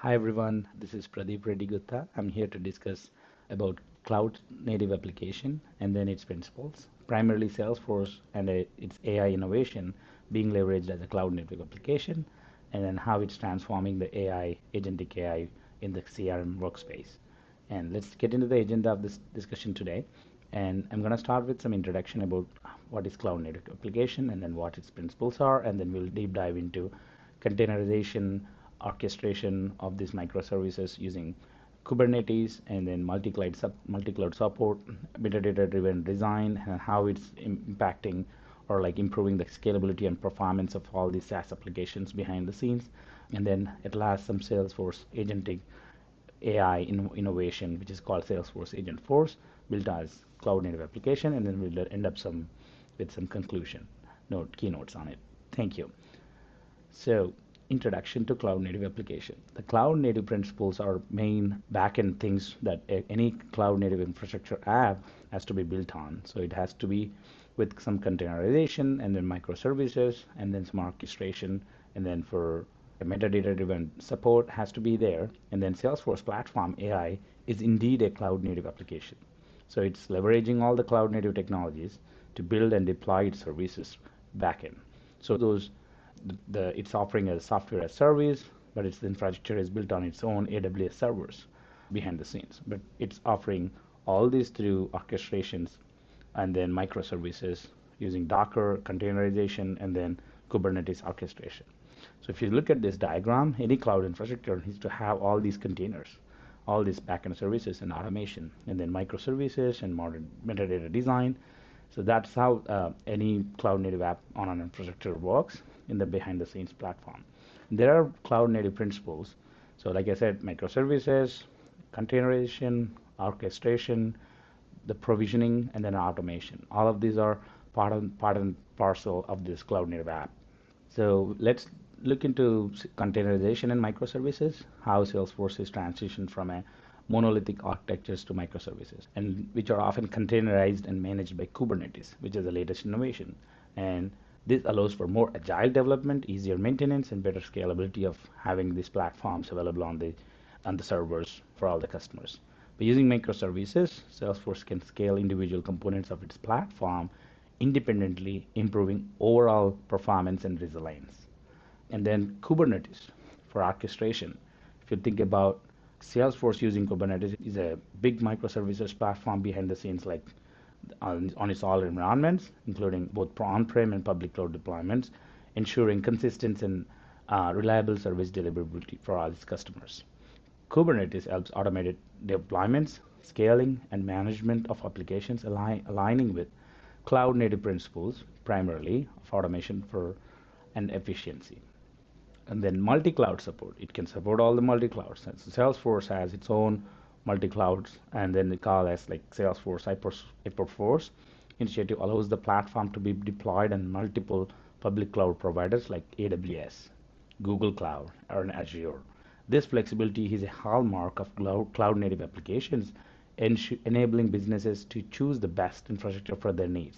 Hi everyone, this is Pradeep Reddy Guttha. I'm here to discuss about cloud native application and then its principles, primarily Salesforce and its AI innovation being leveraged as a cloud native application, and then how it's transforming the AI, agentic AI in the CRM workspace. And let's get into the agenda of this discussion today. And I'm going to start with some introduction about what is cloud native application and then what its principles are, and then we'll deep dive into containerization, orchestration of these microservices using Kubernetes, and then multi-cloud support, metadata-driven design, and how it's impacting or like improving the scalability and performance of all these SaaS applications behind the scenes. And then at last, some Salesforce agentic AI innovation, which is called Salesforce Agentforce, built as cloud native application, and then we'll end up with some conclusion keynotes on it. Thank you. So, introduction to cloud native application. The cloud native principles are main backend things that any cloud native infrastructure app has to be built on. So it has to be with some containerization and then microservices and then some orchestration, and then for the metadata driven support has to be there. And then Salesforce platform AI is indeed a cloud native application. So it's leveraging all the cloud native technologies to build and deploy its services backend. So it's offering a software as service, but its infrastructure is built on its own AWS servers behind the scenes. But it's offering all these through orchestrations and then microservices using Docker, containerization, and then Kubernetes orchestration. So if you look at this diagram, any cloud infrastructure needs to have all these containers, all these backend services and automation, and then microservices and modern metadata design. So that's how any cloud native app on an infrastructure works in the behind the scenes platform. There are cloud native principles. So like I said, microservices, containerization, orchestration, the provisioning, and then automation. All of these are part and parcel of this cloud native app. So let's look into containerization and microservices, how Salesforce is transitioned from a monolithic architectures to microservices, and which are often containerized and managed by Kubernetes, which is the latest innovation. And this allows for more agile development, easier maintenance, and better scalability of having these platforms available on the servers for all the customers. By using microservices, Salesforce can scale individual components of its platform independently, improving overall performance and resilience. And then Kubernetes for orchestration. If you think about Salesforce using Kubernetes is a big microservices platform behind the scenes, like on its all environments, including both on-prem and public cloud deployments, ensuring consistent and reliable service deliverability for all its customers. Kubernetes helps automate deployments, scaling, and management of applications, aligning with cloud native principles, primarily of automation for and efficiency. And then multi-cloud support. It can support all the multi-clouds. Salesforce has its own multi-clouds, and then they call as like Salesforce Hyperforce initiative allows the platform to be deployed on multiple public cloud providers like AWS, Google Cloud, or Azure. This flexibility is a hallmark of cloud native applications, enabling businesses to choose the best infrastructure for their needs.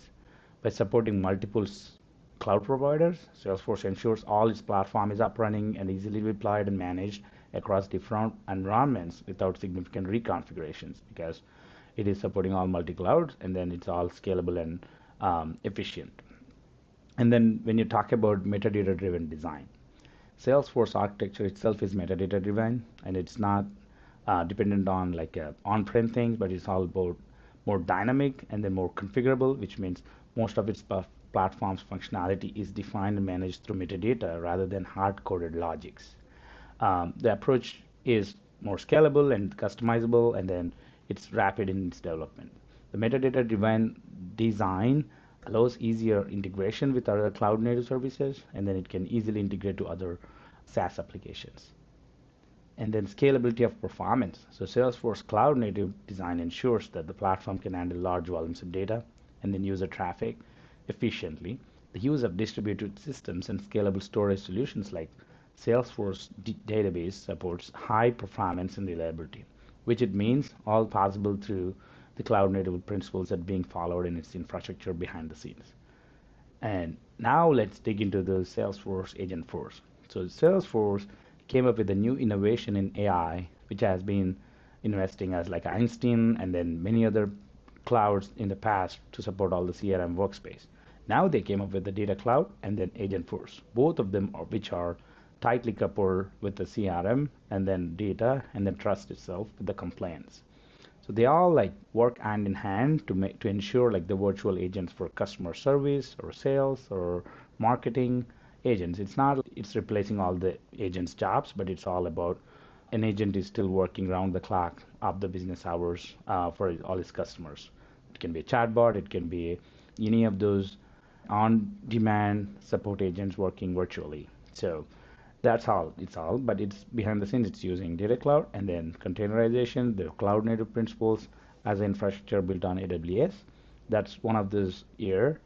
By supporting multiple cloud providers, Salesforce ensures all its platform is up running and easily deployed and managed across different environments without significant reconfigurations, because it is supporting all multi-clouds, and then it's all scalable and efficient. And then when you talk about metadata-driven design, Salesforce architecture itself is metadata-driven, and it's not dependent on like on-prem things, but it's all about more dynamic and then more configurable, which means most of its platform's functionality is defined and managed through metadata rather than hard-coded logics. The approach is more scalable and customizable, and then it's rapid in its development. The metadata-driven design allows easier integration with other cloud native services, and then it can easily integrate to other SaaS applications. And then scalability of performance. So Salesforce Cloud Native design ensures that the platform can handle large volumes of data and then user traffic efficiently. The use of distributed systems and scalable storage solutions like Salesforce database supports high performance and reliability, which it means all possible through the cloud native principles that are being followed in its infrastructure behind the scenes. And now let's dig into the Salesforce Agentforce. So Salesforce came up with a new innovation in AI, which has been investing as like Einstein and then many other clouds in the past to support all the CRM workspace. Now they came up with the data cloud and then Agentforce, both of them which are tightly coupled with the CRM and then data and then trust itself with the compliance. So they all like work hand in hand to ensure like the virtual agents for customer service or sales or marketing agents. It's not it's replacing all the agents' jobs, but it's all about an agent is still working round the clock of the business hours for all his customers. It can be a chatbot, it can be any of those on-demand support agents working virtually. So that's all. It's all, but it's behind the scenes. It's using data cloud and then containerization, the cloud native principles as infrastructure built on AWS. That's one of those here.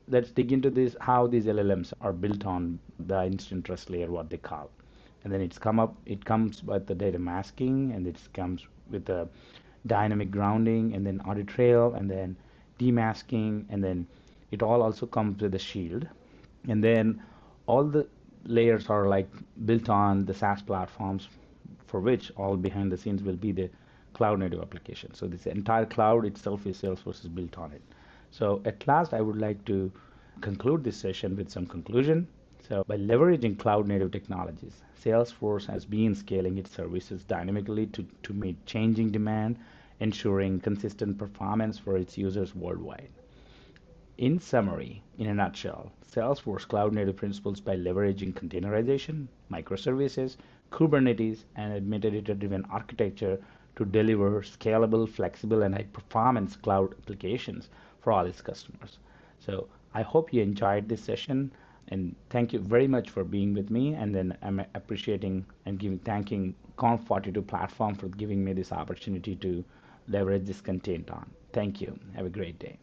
Let's dig into this how these LLMs are built on the instant trust layer, what they call. And then it comes with the data masking, and it comes with the dynamic grounding, and then audit trail, and then demasking, and then it all also comes with a shield. And then all the layers are like built on the SaaS platforms for which all behind the scenes will be the cloud native application. So this entire cloud itself is Salesforce is built on it. So at last, I would like to conclude this session with some conclusion. So by leveraging cloud native technologies, Salesforce has been scaling its services dynamically to meet changing demand, ensuring consistent performance for its users worldwide. In summary, in a nutshell, Salesforce Cloud Native principles by leveraging containerization, microservices, Kubernetes, and a metadata-driven architecture to deliver scalable, flexible, and high-performance cloud applications for all its customers. So I hope you enjoyed this session, and thank you very much for being with me. And then I'm appreciating and thanking Conf42 platform for giving me this opportunity to leverage this content on. Thank you. Have a great day.